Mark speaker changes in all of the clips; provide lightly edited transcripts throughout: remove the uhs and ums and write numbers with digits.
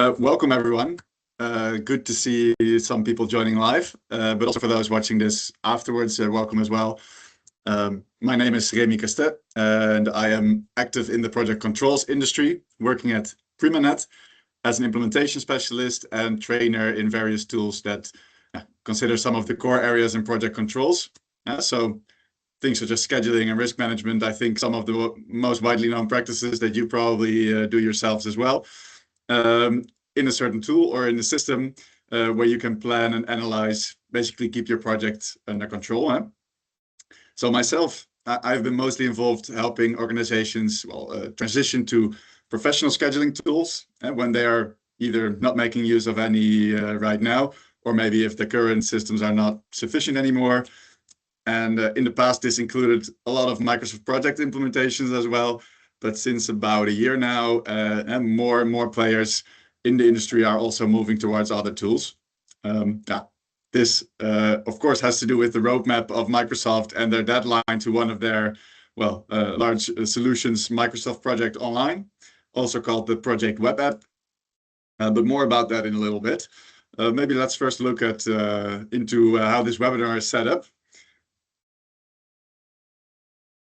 Speaker 1: Welcome everyone. Good to see some people joining live, but also for those watching this afterwards, welcome as well. My name is Remy Castet, and I am active in the project controls industry, working at Primaned as an implementation specialist and trainer in various tools that consider some of the core areas in project controls. So things such as scheduling and risk management, I think some of the most widely known practices that you probably do yourselves as well. In a certain tool or in a system where you can plan and analyze, basically keep your project under control. So myself, I've been mostly involved helping organizations transition to professional scheduling tools when they are either not making use of any right now, or maybe if the current systems are not sufficient anymore. And in the past, this included a lot of Microsoft project implementations as well. But since about a year now, and more players in the industry are also moving towards other tools. This, of course, has to do with the roadmap of Microsoft and their deadline to one of their, large solutions, Microsoft Project Online, also called the Project Web App. But more about that in a little bit. Maybe let's first look at into how this webinar is set up.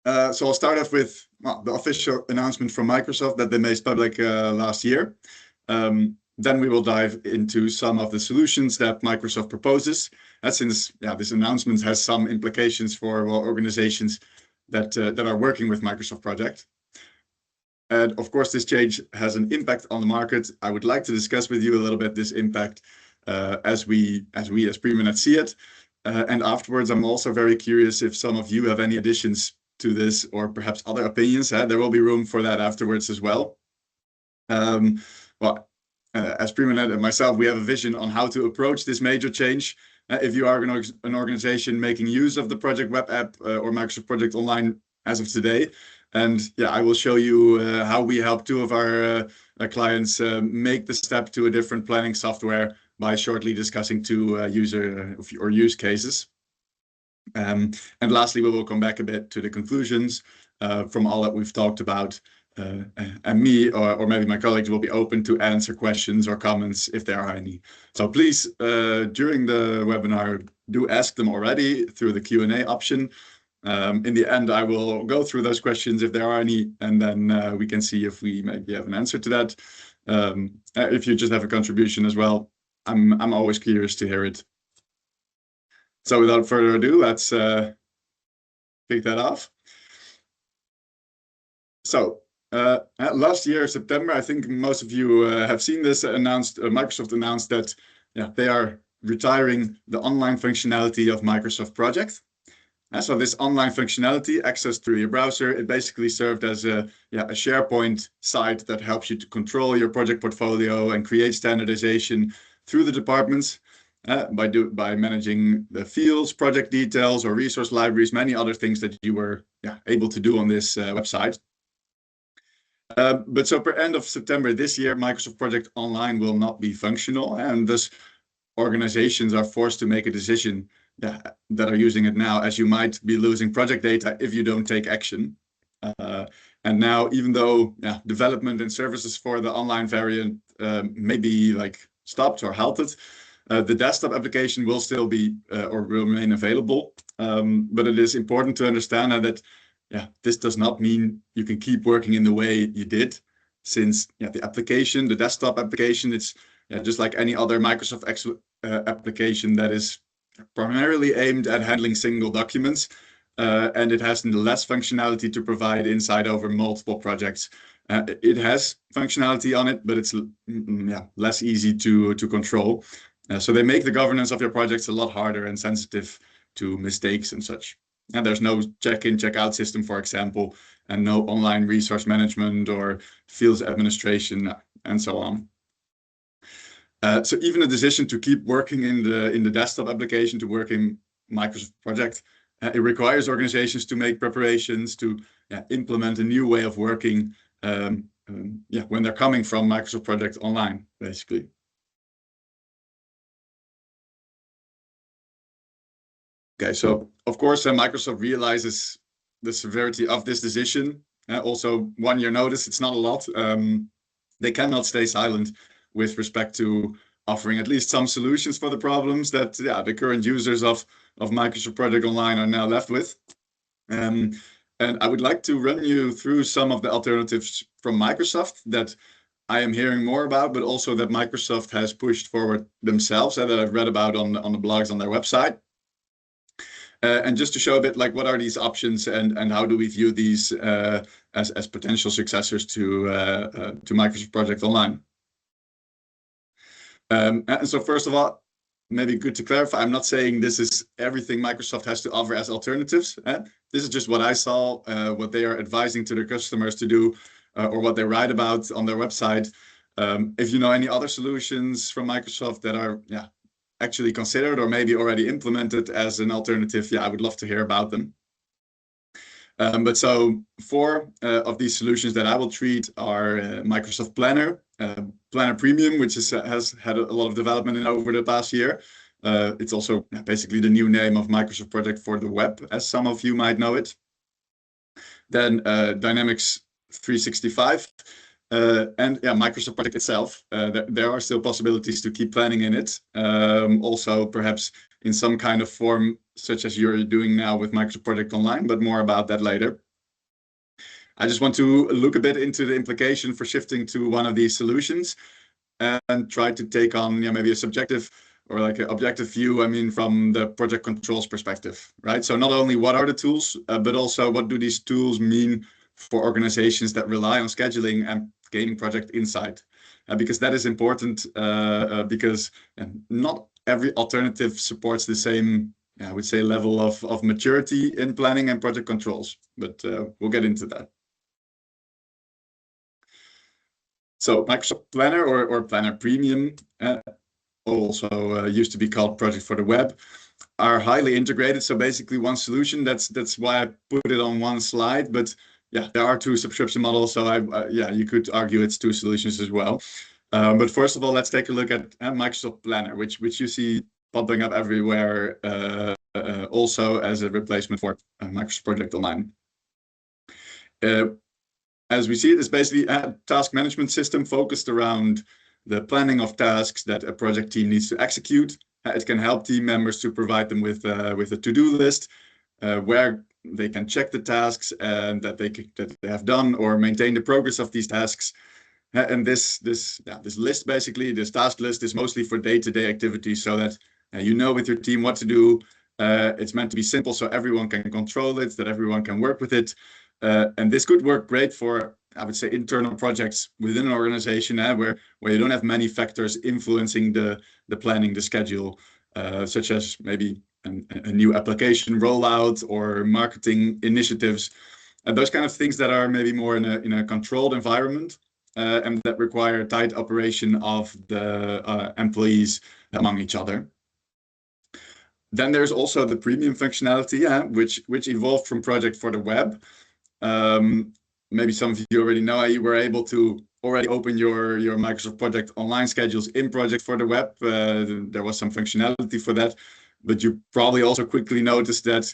Speaker 1: So I'll start off with the official announcement from Microsoft that they made public last year. Then we will dive into some of the solutions that Microsoft proposes. Since this announcement has some implications for organizations that are working with Microsoft Project. And of course, this change has an impact on the market. I would like to discuss with you a little bit this impact as we as Primaned see it. And afterwards, I'm also very curious if some of you have any additions to this or perhaps other opinions. There will be room for that afterwards as well. As Primaned and myself, we have a vision on how to approach this major change. If you are an organization making use of the Project Web App or Microsoft Project Online as of today. And I will show you how we help two of our clients make the step to a different planning software by shortly discussing two use cases. And lastly, we will come back a bit to the conclusions from all that we've talked about. And me or maybe my colleagues will be open to answer questions or comments if there are any. So please, during the webinar, do ask them already through the Q&A option. In the end, I will go through those questions if there are any, and then we can see if we maybe have an answer to that. If you just have a contribution as well, I'm always curious to hear it. So without further ado, let's kick that off. So last year, September, I think most of you have seen this announced. Microsoft announced that they are retiring the online functionality of Microsoft Project. So this online functionality, accessed through your browser, it basically served as a SharePoint site that helps you to control your project portfolio and create standardization through the departments. By managing the fields, project details, or resource libraries, many other things that you were able to do on this website. But so per end of September this year, Microsoft Project Online will not be functional, and thus organizations are forced to make a decision that are using it now, as you might be losing project data if you don't take action. And now, even though development and services for the online variant may be stopped or halted, the desktop application will still be or will remain available. But it is important to understand that this does not mean you can keep working in the way you did, since the desktop application, it's just like any other Microsoft application that is primarily aimed at handling single documents, and it has less functionality to provide insight over multiple projects. It has functionality on it, but it's less easy to control. So they make the governance of your projects a lot harder and sensitive to mistakes and such. And there's no check-in, check-out system, for example, and no online resource management or fields administration and so on. So even a decision to keep working in the desktop application to work in Microsoft Project, it requires organizations to make preparations to implement a new way of working when they're coming from Microsoft Project Online, basically. Okay, so of course, Microsoft realizes the severity of this decision. Also, 1 year notice, it's not a lot. They cannot stay silent with respect to offering at least some solutions for the problems that the current users of Microsoft Project Online are now left with. And I would like to run you through some of the alternatives from Microsoft that I am hearing more about, but also that Microsoft has pushed forward themselves and that I've read about on the blogs on their website. And just to show a bit like what are these options and how do we view these as potential successors to Microsoft Project Online. And so first of all, maybe good to clarify, I'm not saying this is everything Microsoft has to offer as alternatives. This is just what I saw, what they are advising to their customers to do, or what they write about on their website. If you know any other solutions from Microsoft that are actually considered or maybe already implemented as an alternative, I would love to hear about them. But so 4 of these solutions that I will treat are Microsoft Planner, Planner Premium, which has had a lot of development over the past year. It's also basically the new name of Microsoft Project for the web, as some of you might know it. Then Dynamics 365 and Microsoft Project itself. There are still possibilities to keep planning in it. Also, perhaps in some kind of form, such as you're doing now with Microsoft Project Online, but more about that later. I just want to look a bit into the implication for shifting to one of these solutions and try to take on maybe a subjective or like an objective view, I mean, from the project controls perspective, right? So not only what are the tools, but also what do these tools mean for organizations that rely on scheduling and gaining project insight? Because that is important because not every alternative supports the same, I would say, level of maturity in planning and project controls, but we'll get into that. So Microsoft Planner or Planner Premium, also used to be called Project for the Web, are highly integrated. So basically one solution, that's why I put it on one slide, but there are 2 subscription models. So you could argue it's 2 solutions as well. But first of all, let's take a look at Microsoft Planner, which you see popping up everywhere, also as a replacement for Microsoft Project Online. As we see it, it's basically a task management system focused around the planning of tasks that a project team needs to execute. It can help team members to provide them with a to-do list where they can check the tasks and that they have done or maintain the progress of these tasks. And this list, basically, this task list is mostly for day-to-day activities, so that you know with your team what to do. It's meant to be simple so everyone can control it, that everyone can work with it. And this could work great for, I would say, internal projects within an organization where you don't have many factors influencing the planning, the schedule, such as maybe a new application rollout or marketing initiatives, and those kind of things that are maybe more in a controlled environment and that require tight operation of the employees among each other. Then there's also the premium functionality, which evolved from Project for the Web. Maybe some of you already know you were able to already open your Microsoft Project Online schedules in Project for the Web. There was some functionality for that, but you probably also quickly noticed that,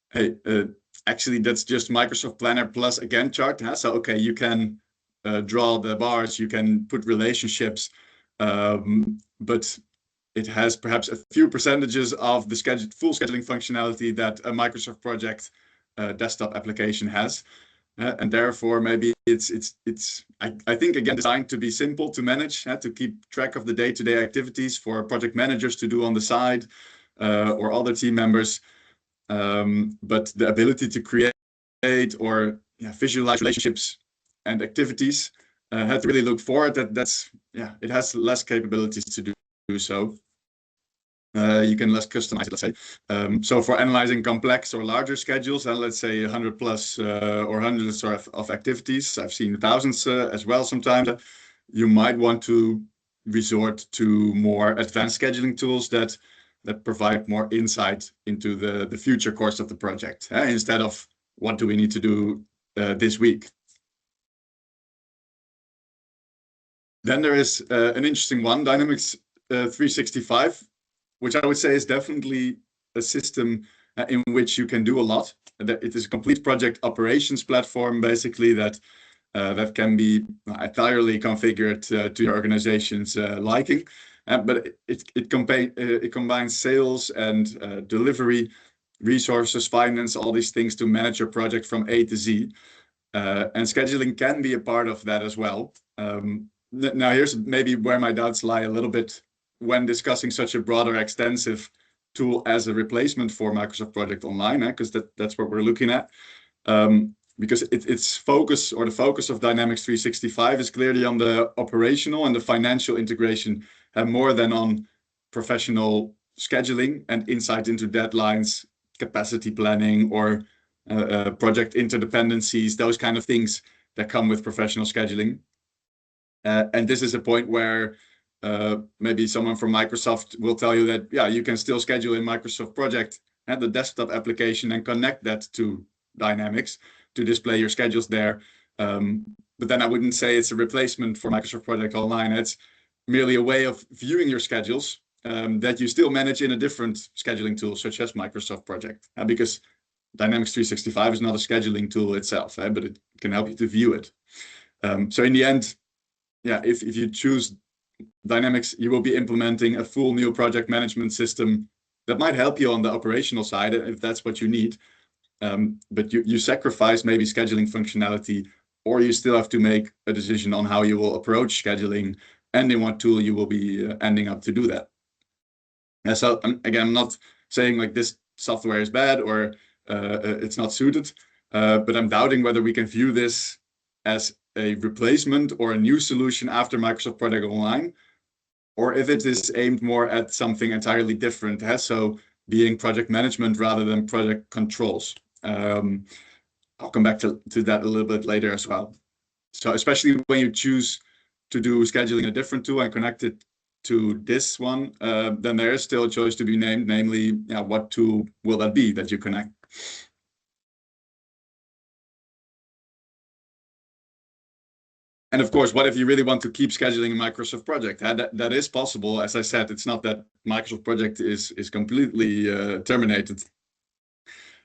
Speaker 1: hey, actually that's just Microsoft Planner plus a Gantt chart. So, okay, you can draw the bars, you can put relationships, but it has perhaps a few percentages of the full scheduling functionality that a Microsoft Project desktop application has. And therefore, maybe it's I think, again, designed to be simple to manage, to keep track of the day-to-day activities for project managers to do on the side or other team members. But the ability to create or visualize relationships and activities, had to really look forward that's it has less capabilities to do so. You can less customize it, let's say. So for analyzing complex or larger schedules, let's say 100 plus or hundreds of activities, I've seen thousands as well sometimes, you might want to resort to more advanced scheduling tools that provide more insight into the future course of the project, instead of what do we need to do this week. Then there is an interesting one, Dynamics 365, which I would say is definitely a system in which you can do a lot. It is a complete project operations platform, basically, that that can be entirely configured to your organization's liking. But it combines sales and delivery, resources, finance, all these things to manage your project from A to Z. And scheduling can be a part of that as well. Now, here's maybe where my doubts lie a little bit when discussing such a broader, extensive tool as a replacement for Microsoft Project Online, because that's what we're looking at. Because its focus, or the focus of Dynamics 365, is clearly on the operational and the financial integration, and more than on professional scheduling and insight into deadlines, capacity planning, or project interdependencies, those kind of things that come with professional scheduling. And this is a point where maybe someone from Microsoft will tell you that, yeah, you can still schedule in Microsoft Project and the desktop application and connect that to Dynamics to display your schedules there. But then I wouldn't say it's a replacement for Microsoft Project Online. It's merely a way of viewing your schedules that you still manage in a different scheduling tool, such as Microsoft Project. Because Dynamics 365 is not a scheduling tool itself, but it can help you to view it. So in the end, yeah, if you choose Dynamics, you will be implementing a full new project management system that might help you on the operational side if that's what you need. But you sacrifice maybe scheduling functionality, or you still have to make a decision on how you will approach scheduling and in what tool you will be ending up to do that. And so again, I'm not saying like this software is bad or it's not suited, but I'm doubting whether we can view this as a replacement or a new solution after Microsoft Project Online, or if it is aimed more at something entirely different. So being project management rather than project controls. I'll come back to that a little bit later as well. So especially when you choose to do scheduling in a different tool and connect it to this one, then there is still a choice to be named, namely, what tool will that be that you connect? And of course, what if you really want to keep scheduling a Microsoft Project? That is possible. As I said, it's not that Microsoft Project is completely terminated.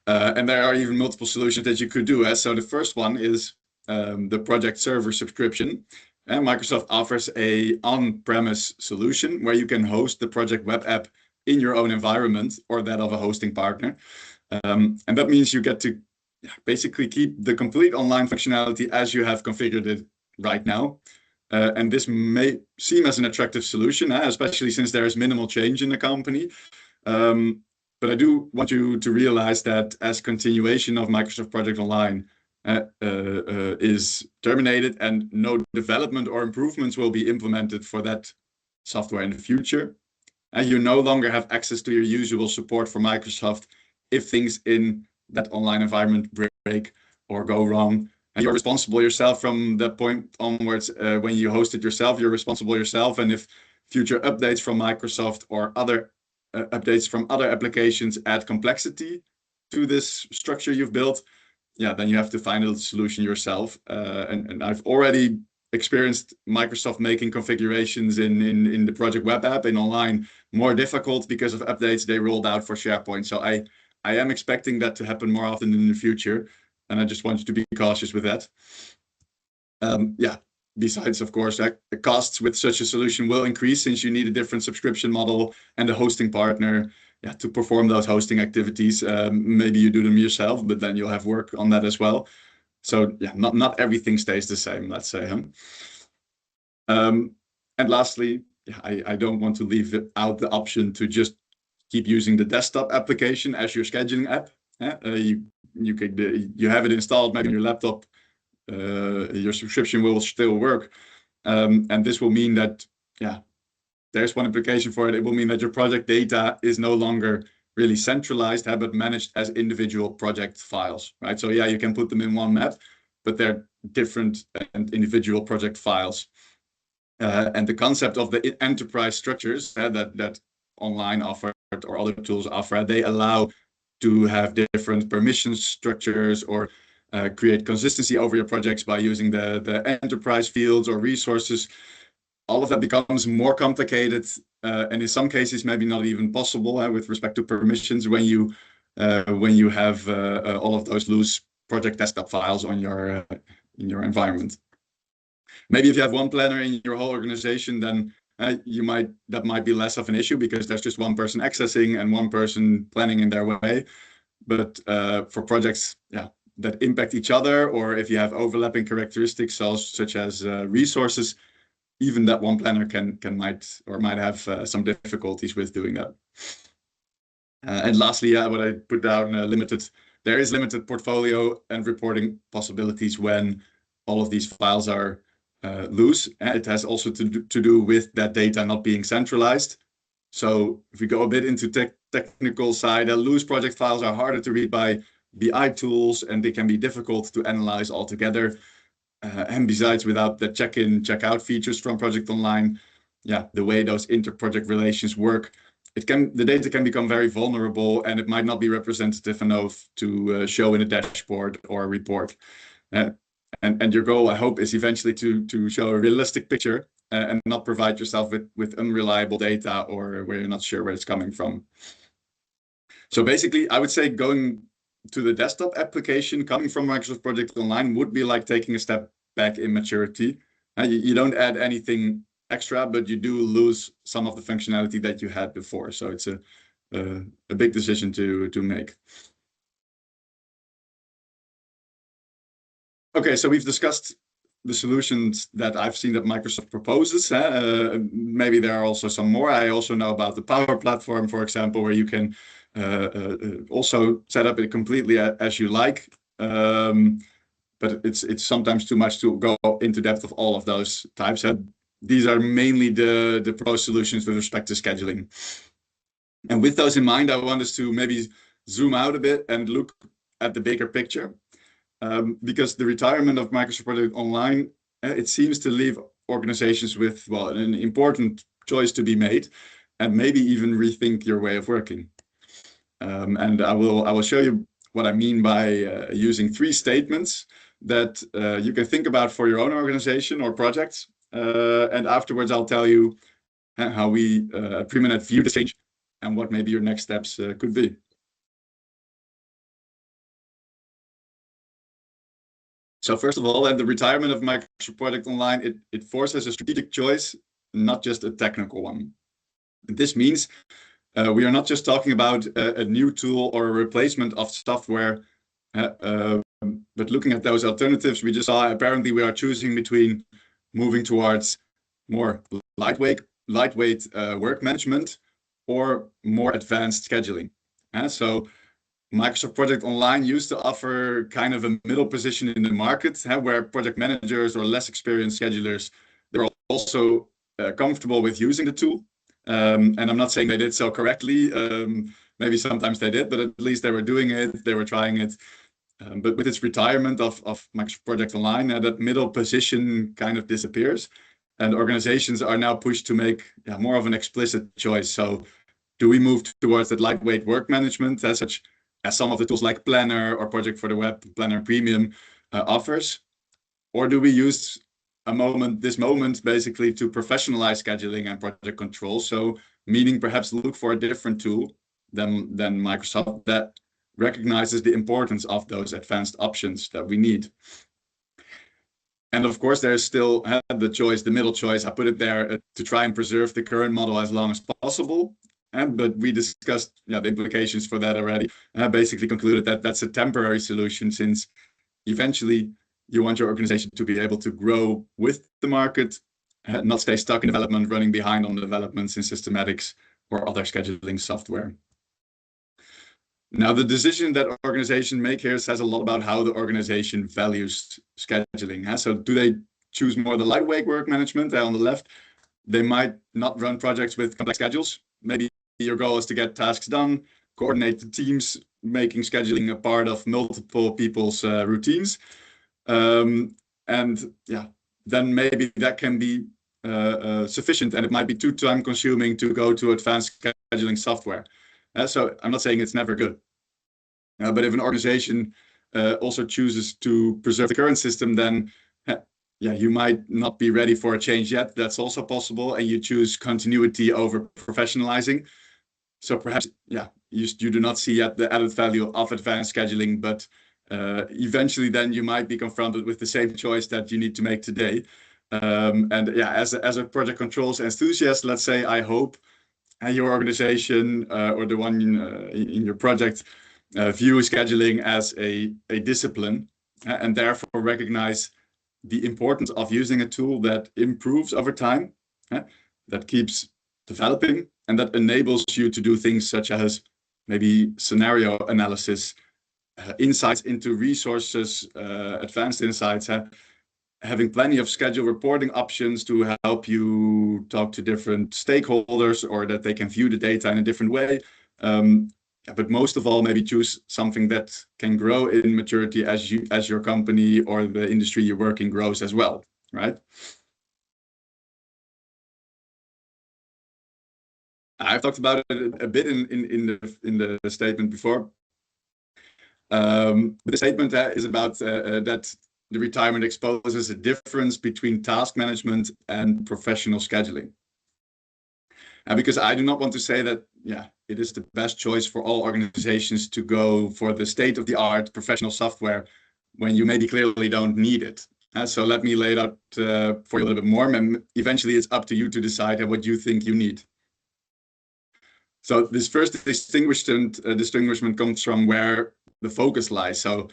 Speaker 1: And there are even multiple solutions that you could do. So the first one is the project server subscription. And Microsoft offers a on-premise solution where you can host the project web app in your own environment or that of a hosting partner. And that means you get to basically keep the complete online functionality as you have configured it right now. And this may seem as an attractive solution, especially since there is minimal change in the company. But I do want you to realize that as continuation of Microsoft Project Online is terminated and no development or improvements will be implemented for that software in the future, and you no longer have access to your usual support for Microsoft if things in that online environment break or go wrong. And you're responsible yourself from that point onwards. When you host it yourself, you're responsible yourself. And if future updates from Microsoft or other updates from other applications add complexity to this structure you've built, then you have to find a solution yourself. And I've already experienced Microsoft making configurations in the project web app in online more difficult because of updates they rolled out for SharePoint. So I am expecting that to happen more often in the future. And I just want you to be cautious with that. Besides, of course, the costs with such a solution will increase since you need a different subscription model and a hosting partner to perform those hosting activities. Maybe you do them yourself, but then you'll have work on that as well. So not everything stays the same, let's say. And lastly, I don't want to leave out the option to just keep using the desktop application as your scheduling app. You have it installed maybe on your laptop. Your subscription will still work, and this will mean that there's one implication for it. It will mean that your project data is no longer really centralized, but managed as individual project files, right? So you can put them in one map, but they're different and individual project files. And the concept of the enterprise structures that online offer or other tools offer, they allow to have different permission structures or create consistency over your projects by using the enterprise fields or resources. All of that becomes more complicated, and in some cases maybe not even possible with respect to permissions when you have all of those loose project desktop files on your your environment. Maybe if you have one planner in your whole organization, then that might be less of an issue because there's just one person accessing and one person planning in their way. But for projects, that impact each other, or if you have overlapping characteristics, such as resources, even that one planner might have some difficulties with doing that. And lastly, what I put down, there is limited portfolio and reporting possibilities when all of these files are loose. It has also to do with that data not being centralized. So if we go a bit into technical side, loose project files are harder to read by BI tools, and they can be difficult to analyze altogether. And besides, without the check-in, check-out features from Project Online, the way those inter-project relations work, the data can become very vulnerable, and it might not be representative enough to show in a dashboard or a report. And your goal, I hope, is eventually to show a realistic picture and not provide yourself with unreliable data or where you're not sure where it's coming from. So basically, I would say going to the desktop application coming from Microsoft Project Online would be like taking a step back in maturity. You don't add anything extra, but you do lose some of the functionality that you had before. So it's a big decision to make. Okay, so we've discussed the solutions that I've seen that Microsoft proposes. Maybe there are also some more. I also know about the Power Platform, for example, where you can also set up it completely as you like. But it's sometimes too much to go into depth of all of those types. These are mainly the proposed solutions with respect to scheduling. And with those in mind, I want us to maybe zoom out a bit and look at the bigger picture. Because the retirement of Microsoft Project Online, it seems to leave organizations with, well, an important choice to be made, and maybe even rethink your way of working. And I will show you what I mean by using 3 statements that you can think about for your own organization or projects. And afterwards, I'll tell you how we Primaned view the change and what maybe your next steps could be. So first of all, at the retirement of Microsoft Project Online, it forces a strategic choice, not just a technical one. This means we are not just talking about a new tool or a replacement of software, but looking at those alternatives we just saw, apparently we are choosing between moving towards more lightweight work management or more advanced scheduling. So Microsoft Project Online used to offer kind of a middle position in the market, where project managers or less experienced schedulers, they're also comfortable with using the tool. And I'm not saying they did so correctly. Maybe sometimes they did, but at least they were doing it, they were trying it. But with its retirement of Microsoft Project Online, that middle position kind of disappears. And organizations are now pushed to make more of an explicit choice. So do we move towards that lightweight work management as such, as some of the tools like Planner or Project for the Web, Planner Premium offers? Or do we use this moment basically to professionalize scheduling and project control? So meaning perhaps look for a different tool than Microsoft that recognizes the importance of those advanced options that we need. And of course, there's still the middle choice. I put it there to try and preserve the current model as long as possible. But we discussed the implications for that already. Basically concluded that that's a temporary solution, since eventually you want your organization to be able to grow with the market, not stay stuck in development, running behind on the developments in systematics or other scheduling software. Now, the decision that organizations make here says a lot about how the organization values scheduling. So do they choose more the lightweight work management? On the left, they might not run projects with complex schedules. Maybe your goal is to get tasks done, coordinate the teams, making scheduling a part of multiple people's routines. And then maybe that can be sufficient, and it might be too time consuming to go to advanced scheduling software. So I'm not saying it's never good. But if an organization also chooses to preserve the current system, then you might not be ready for a change yet. That's also possible. And you choose continuity over professionalizing. So perhaps, you do not see yet the added value of advanced scheduling, but eventually then you might be confronted with the same choice that you need to make today. And yeah, as a project controls enthusiast, let's say, I hope your organization or the one in your project view scheduling as a discipline, and therefore recognize the importance of using a tool that improves over time, that keeps developing, and that enables you to do things such as maybe scenario analysis, insights into resources, advanced insights, having plenty of schedule reporting options to help you talk to different stakeholders, or that they can view the data in a different way. But most of all, maybe choose something that can grow in maturity as your company or the industry you work in grows as well, right? I've talked about it a bit in the statement before. The statement is about that the retirement exposes a difference between task management and professional scheduling. And because I do not want to say that, yeah, it is the best choice for all organizations to go for the state-of-the-art professional software when you maybe clearly don't need it. So let me lay it out for you a little bit more. And eventually, it's up to you to decide what you think you need. So this first distinguishment comes from where the focus lies. So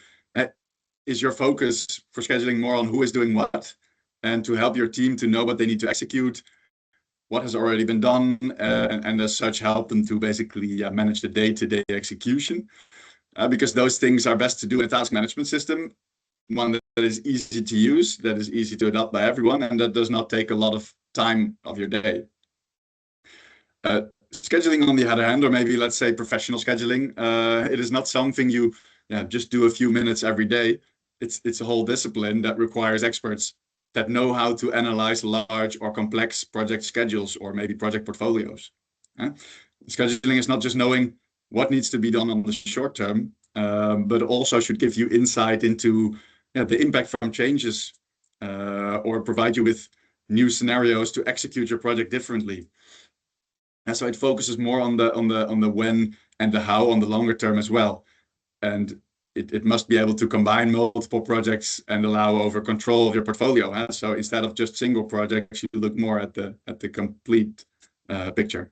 Speaker 1: is your focus for scheduling more on who is doing what, and to help your team to know what they need to execute, what has already been done, and as such help them to basically manage the day-to-day execution, because those things are best to do in a task management system, one that is easy to use, that is easy to adopt by everyone, and that does not take a lot of time of your day. Scheduling, on the other hand, or maybe let's say professional scheduling, it is not something you just do a few minutes every day. It's a whole discipline that requires experts that know how to analyze large or complex project schedules or maybe project portfolios. Scheduling is not just knowing what needs to be done on the short term, but also should give you insight into the impact from changes, or provide you with new scenarios to execute your project differently. And so it focuses more on the when and the how on the longer term as well. And it must be able to combine multiple projects and allow over control of your portfolio. So instead of just single projects, you look more at the complete picture.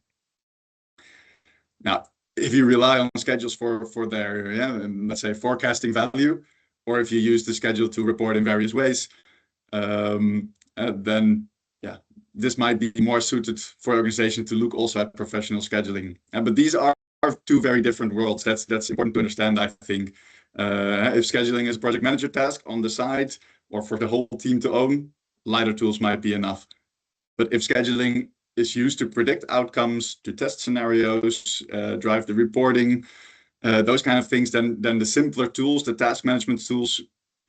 Speaker 1: Now, if you rely on schedules for their, let's say, forecasting value, or if you use the schedule to report in various ways, then this might be more suited for organization to look also at professional scheduling. But these are two very different worlds. That's important to understand, I think. If scheduling is a project manager task on the side, or for the whole team to own, lighter tools might be enough. But if scheduling is used to predict outcomes, to test scenarios, drive the reporting, those kind of things, then the simpler tools, the task management tools,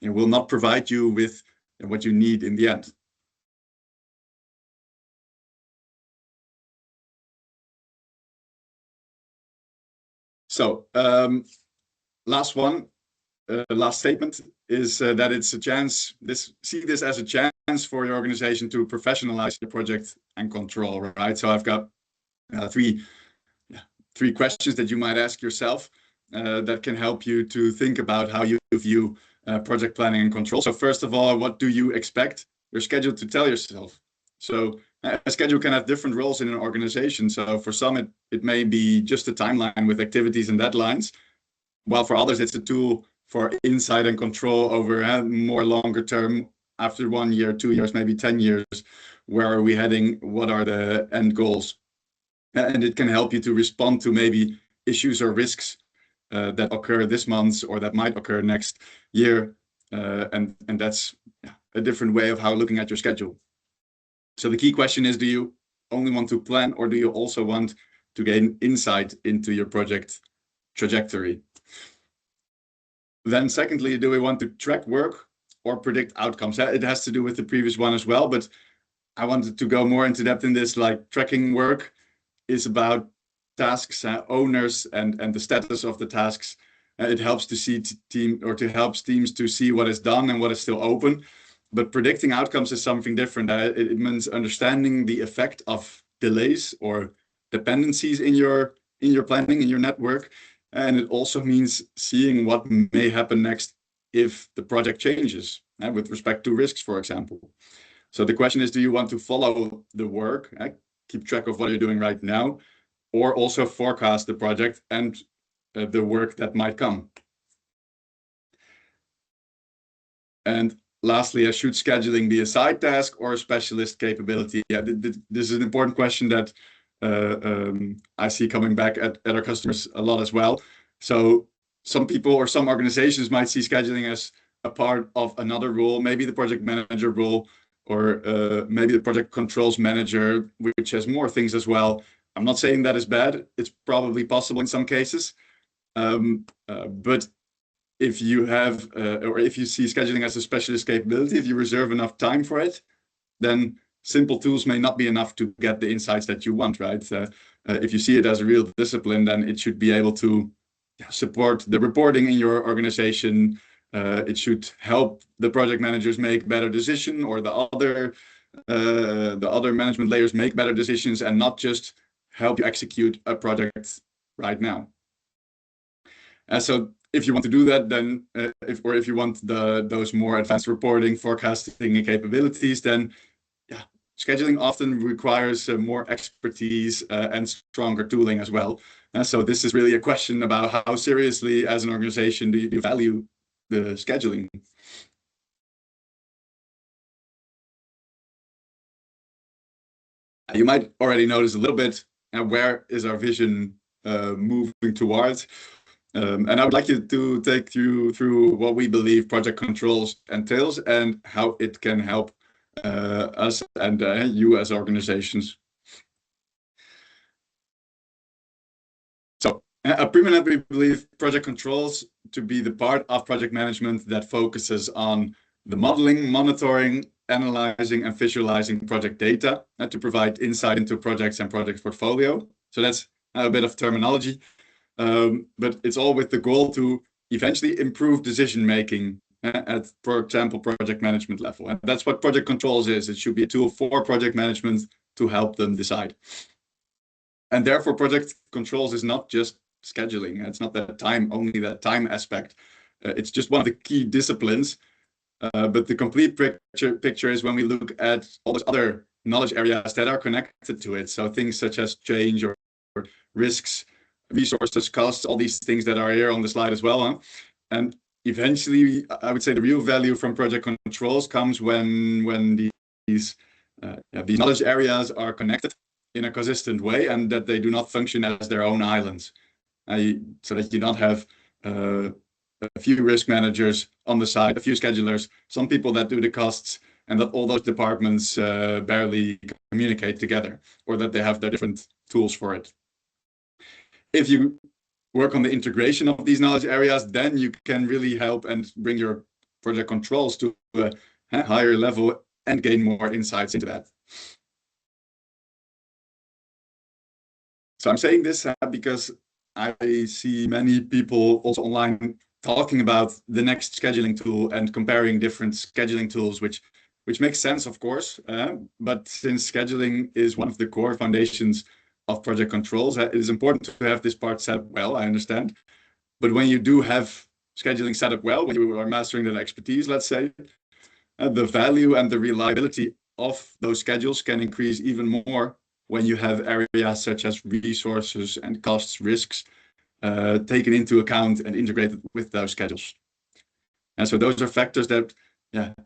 Speaker 1: will not provide you with what you need in the end. So last statement is that it's a chance. See this as a chance for your organization to professionalize the project and control, right? So I've got three questions that you might ask yourself that can help you to think about how you view project planning and control. So first of all, what do you expect your schedule to tell yourself? So a schedule can have different roles in an organization. So for some, it may be just a timeline with activities and deadlines, while for others, it's a tool for insight and control over more longer term, after 1 year, 2 years, maybe 10 years. Where are we heading? What are the end goals? And it can help you to respond to maybe issues or risks that occur this month or that might occur next year. And that's a different way of how looking at your schedule. So the key question is, do you only want to plan, or do you also want to gain insight into your project trajectory? Then secondly, do we want to track work or predict outcomes? It has to do with the previous one as well, but I wanted to go more into depth in this. Like, tracking work is about tasks, owners, and the status of the tasks. It helps to see helps teams to see what is done and what is still open. But predicting outcomes is something different. It means understanding the effect of delays or dependencies in your planning, in your network. And it also means seeing what may happen next if the project changes with respect to risks, for example. So the question is, do you want to follow the work, keep track of what you're doing right now, or also forecast the project and the work that might come? And lastly, should scheduling be a side task or a specialist capability? Yeah, this is an important question that I see coming back at our customers a lot as well. So some people or some organizations might see scheduling as a part of another role, maybe the project manager role, or maybe the project controls manager, which has more things as well. I'm not saying that is bad. It's probably possible in some cases. But if you have, or if you see scheduling as a specialist capability, if you reserve enough time for it, then simple tools may not be enough to get the insights that you want, right? If you see it as a real discipline, then it should be able to support the reporting in your organization. It should help the project managers make better decisions, or the other management layers make better decisions, and not just help you execute a project right now. So if you want to do that, then if you want those more advanced reporting, forecasting capabilities, then yeah, scheduling often requires more expertise and stronger tooling as well. So this is really a question about how seriously, as an organization, do you value the scheduling? You might already notice a little bit where is our vision moving towards. And I would like you to take you through what we believe project controls entails and how it can help us and you as organizations. So at Primaned, we believe project controls to be the part of project management that focuses on the modeling, monitoring, analyzing, and visualizing project data to provide insight into projects and project portfolio. So that's a bit of terminology. But it's all with the goal to eventually improve decision making at, for example, project management level. And that's what project controls is. It should be a tool for project management to help them decide. And therefore, project controls is not just scheduling. It's not that time, only that time aspect. It's just one of the key disciplines. But the complete picture is when we look at all those other knowledge areas that are connected to it. So things such as change or risks, resources, costs, all these things that are here on the slide as well. Huh? And eventually, I would say the real value from project controls comes when these knowledge areas are connected in a consistent way, and that they do not function as their own islands. So that you don't have a few risk managers on the side, a few schedulers, some people that do the costs, and that all those departments barely communicate together, or that they have their different tools for it. If you work on the integration of these knowledge areas, then you can really help and bring your project controls to a higher level and gain more insights into that. So I'm saying this because I see many people also online talking about the next scheduling tool and comparing different scheduling tools, which makes sense, of course. But since scheduling is one of the core foundations of project controls, it is important to have this part set up well, I understand. But when you do have scheduling set up well, when you are mastering that expertise, let's say, the value and the reliability of those schedules can increase even more when you have areas such as resources and costs, risks, taken into account and integrated with those schedules. And so those are factors that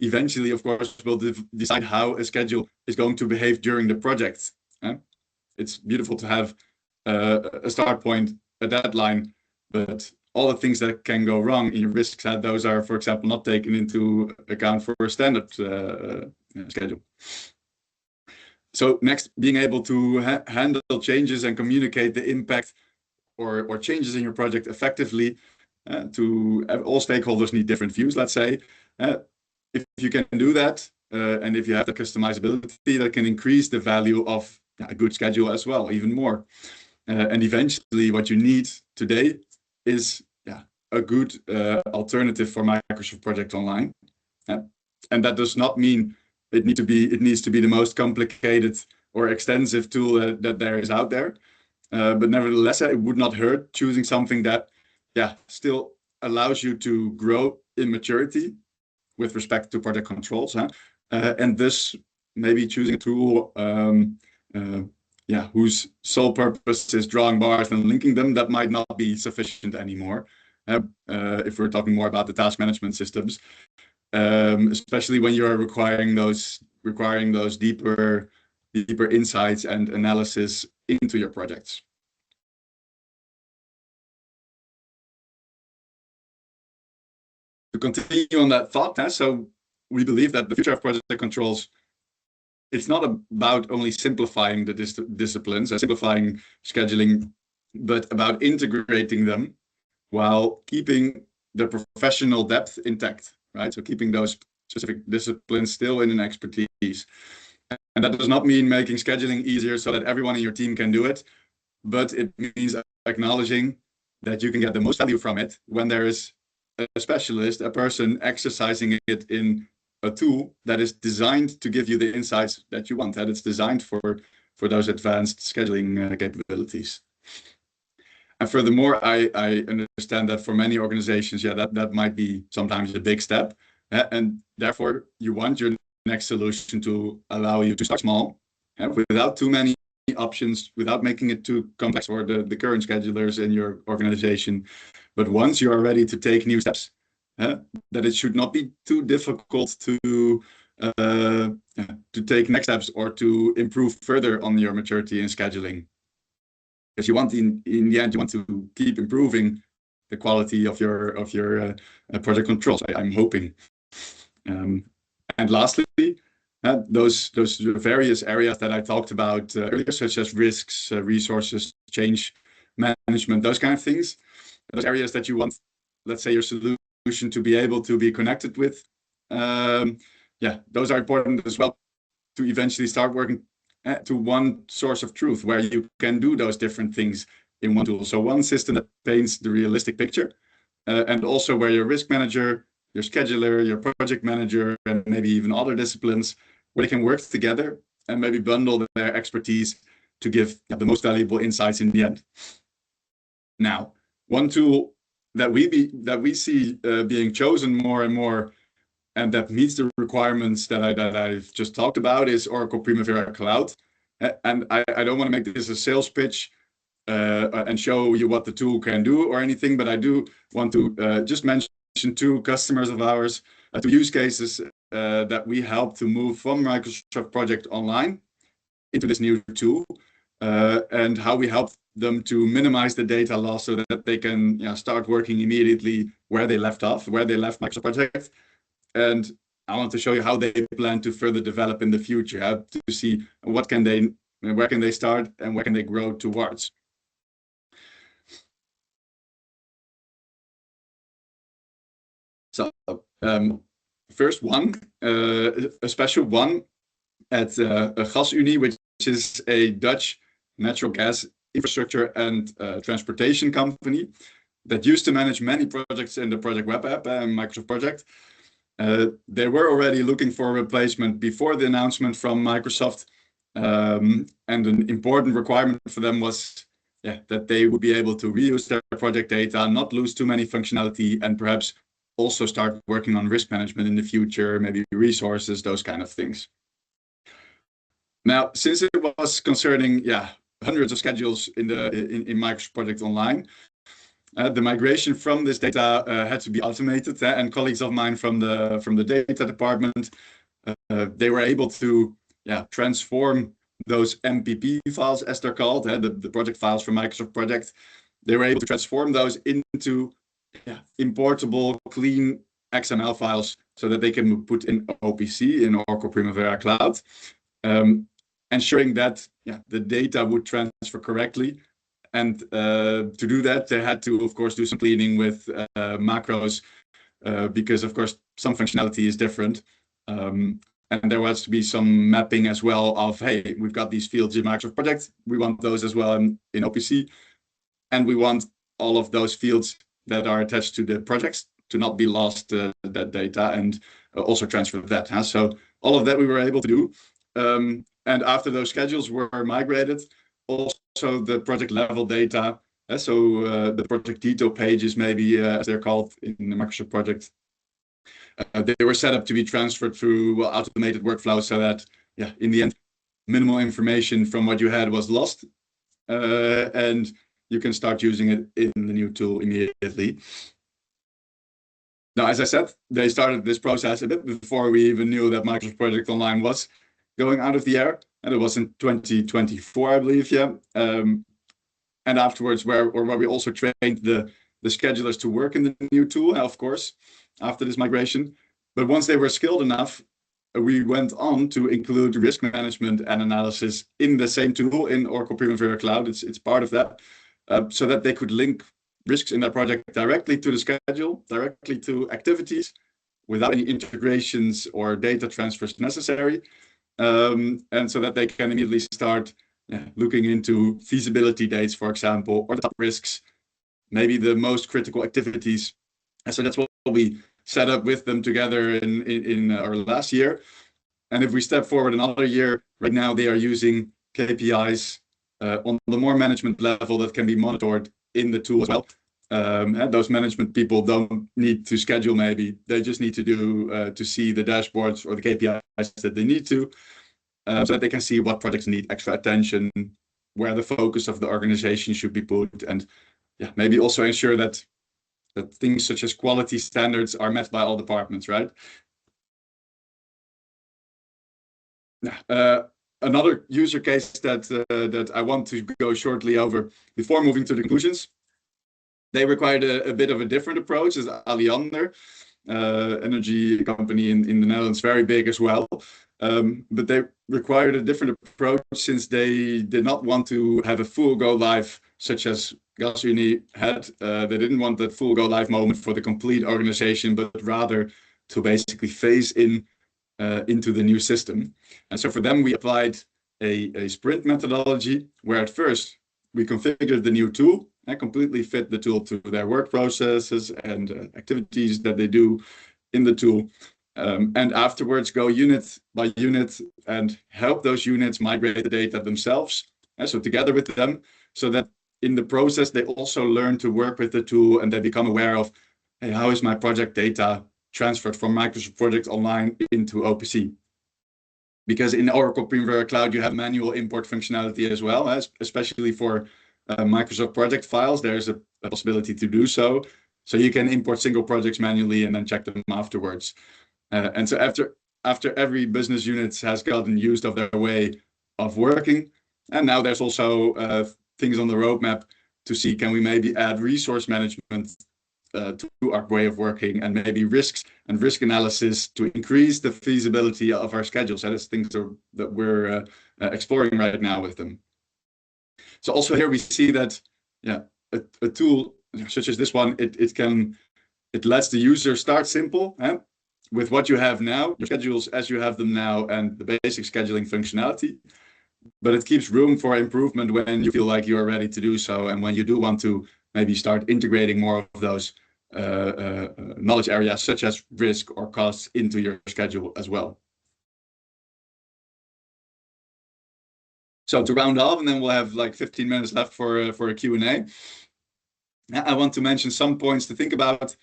Speaker 1: eventually, of course, will decide how a schedule is going to behave during the project. It's beautiful to have a start point, a deadline, but all the things that can go wrong in your risks, those are, for example, not taken into account for a standard schedule. So next, being able to handle changes and communicate the impact or changes in your project effectively to all stakeholders need different views, let's say. If you can do that, and if you have the customizability, that can increase the value of a good schedule as well, even more. And eventually what you need today is a good alternative for Microsoft Project Online. And that does not mean it needs to be the most complicated or extensive tool that there is out there. But nevertheless, it would not hurt choosing something that still allows you to grow immaturity with respect to project controls, and thus maybe choosing a tool whose sole purpose is drawing bars and linking them, that might not be sufficient anymore. If we're talking more about the task management systems, especially when you're requiring those deeper insights and analysis into your projects. To continue on that thought, so we believe that the future of project controls, it's not about only simplifying the disciplines and simplifying scheduling, but about integrating them while keeping the professional depth intact, right? So keeping those specific disciplines still in an expertise. And that does not mean making scheduling easier so that everyone in your team can do it, but it means acknowledging that you can get the most value from it when there is a specialist, a person exercising it in a tool that is designed to give you the insights that you want, that it's designed for those advanced scheduling capabilities. And furthermore, I understand that for many organizations, that might be sometimes a big step, and therefore you want your next solution to allow you to start small, without too many options, without making it too complex for the current schedulers in your organization. But once you are ready to take new steps, that it should not be too difficult to take next steps or to improve further on your maturity in scheduling. Because you want, in the end, you want to keep improving the quality of your project controls. I'm hoping. And lastly, those various areas that I talked about earlier, such as risks, resources, change management, those kind of things, those areas that you want, let's say, your solution to be able to be connected with, those are important as well, to eventually start working to one source of truth where you can do those different things in one tool. So one system that paints the realistic picture, and also where your risk manager, your scheduler, your project manager, and maybe even other disciplines, where they can work together and maybe bundle their expertise to give the most valuable insights in the end. Now, one tool that we see being chosen more and more, and that meets the requirements that I've just talked about, is Oracle Primavera Cloud. And I don't want to make this a sales pitch and show you what the tool can do or anything, but I do want to just mention two customers of ours, two use cases that we help to move from Microsoft Project Online into this new tool, and how we help them to minimize the data loss so that they can start working immediately where they left off, where they left Microsoft Project. And I want to show you how they plan to further develop in the future, how to see where can they start and where can they grow towards. So first one, a special one at Gasunie, which is a Dutch natural gas infrastructure and transportation company that used to manage many projects in the Project Web App and Microsoft Project. They were already looking for a replacement before the announcement from Microsoft, and an important requirement for them was that they would be able to reuse their project data, not lose too many functionality, and perhaps also start working on risk management in the future, maybe resources, those kind of things. Now, since it was concerning hundreds of schedules in Microsoft Project Online, the migration from this data had to be automated, and colleagues of mine from the data department, they were able to transform those MPP files, as they're called, the project files from Microsoft Project. They were able to transform those into importable, clean XML files so that they can put in OPC, in Oracle Primavera Cloud, ensuring that the data would transfer correctly. And to do that, they had to, of course, do some cleaning with macros, because, of course, some functionality is different. And there was to be some mapping as well of, hey, we've got these fields in Microsoft Project. We want those as well in OPC. And we want all of those fields that are attached to the projects to not be lost, that data, and also transfer that. So all of that we were able to do. And after those schedules were migrated, also the project level data, so the project detail pages, maybe as they're called in the Microsoft Project, They were set up to be transferred through automated workflows so that, yeah, in the end, minimal information from what you had was lost, and you can start using it in the new tool immediately. Now, as I said, they started this process a bit before we even knew that Microsoft Project Online was going out of the air, and it was in 2024, I believe, yeah. And afterwards, where we also trained the schedulers to work in the new tool, of course, after this migration. But once they were skilled enough, we went on to include risk management and analysis in the same tool in Oracle Primavera Cloud. It's part of that, so that they could link risks in their project directly to the schedule, directly to activities, without any integrations or data transfers necessary, and so that they can immediately start looking into feasibility dates, for example, or the top risks, maybe the most critical activities. And so that's what we set up with them together in our last year. And if we step forward another year, right now they are using KPIs on the more management level that can be monitored in the tool as well. And those management people don't need to schedule, maybe they just need to do to see the dashboards or the KPIs that they need to, so that they can see what projects need extra attention, where the focus of the organization should be put, and yeah, maybe also ensure that things such as quality standards are met by all departments, right? Another user case that I want to go shortly over before moving to the conclusions. They required a bit of a different approach as Alliander, energy company in the Netherlands, very big as well. But they required a different approach since they did not want to have a full go live such as Gasunie had. They didn't want that full go live moment for the complete organization, but rather to basically phase in into the new system. And so for them, we applied a sprint methodology where at first we configured the new tool and completely fit the tool to their work processes and activities that they do in the tool. And afterwards go unit by unit and help those units migrate the data themselves. And so together with them, so that in the process, they also learn to work with the tool and they become aware of, hey, how is my project data transferred from Microsoft Project Online into OPC? Because in Oracle Primavera Cloud, you have manual import functionality as well, especially for Microsoft project files. There's a possibility to do so. So you can import single projects manually and then check them afterwards. And so after every business unit has gotten used of their way of working, and now there's also things on the roadmap to see, can we maybe add resource management to our way of working, and maybe risks and risk analysis to increase the feasibility of our schedules. That is things that we're exploring right now with them. So also here we see that, yeah, a tool such as this one, it lets the user start simple with what you have now, your schedules as you have them now, and the basic scheduling functionality. But it keeps room for improvement when you feel like you are ready to do so, and when you do want to maybe start integrating more of those knowledge areas such as risk or costs into your schedule as well. So to round off, and then we'll have like 15 minutes left for a Q&A. I want to mention some points to think about.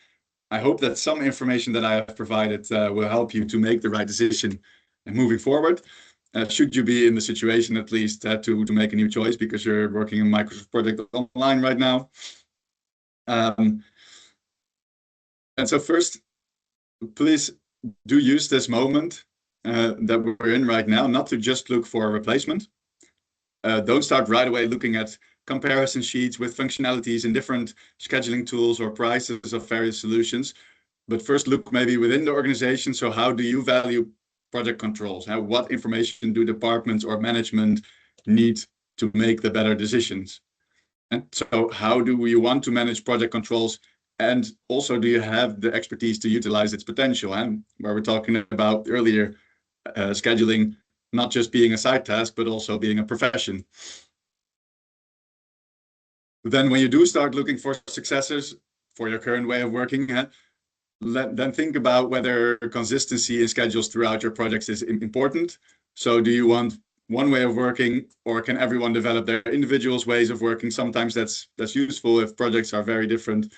Speaker 1: I hope that some information that I have provided will help you to make the right decision and moving forward. Should you be in the situation at least to make a new choice because you're working in Microsoft Project Online right now. And so first, please do use this moment that we're in right now, not to just look for a replacement. Don't start right away looking at comparison sheets with functionalities in different scheduling tools or prices of various solutions. But first look maybe within the organization. So how do you value project controls? What information do departments or management need to make the better decisions? And so how do you want to manage project controls? And also, do you have the expertise to utilize its potential? And where we're talking about earlier, scheduling not just being a side task, but also being a profession. Then when you do start looking for successors for your current way of working, then think about whether consistency in schedules throughout your projects is important. So do you want one way of working, or can everyone develop their individual ways of working? Sometimes that's useful if projects are very different.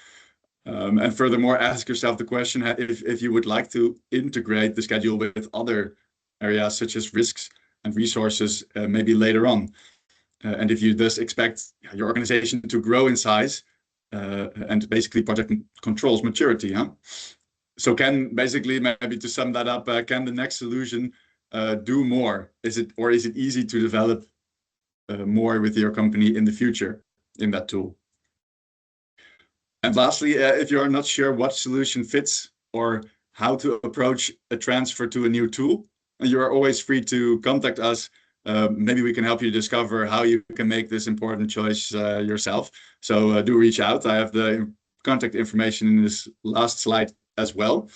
Speaker 1: And furthermore, ask yourself the question if you would like to integrate the schedule with other areas such as risks and resources, maybe later on. And if you thus expect your organization to grow in size and basically project controls maturity. Huh? So can basically, maybe to sum that up, can the next solution do more? Is it easy to develop more with your company in the future in that tool? And lastly, if you are not sure what solution fits or how to approach a transfer to a new tool, you are always free to contact us. Maybe we can help you discover how you can make this important choice yourself. So do reach out. I have the contact information in this last slide as well.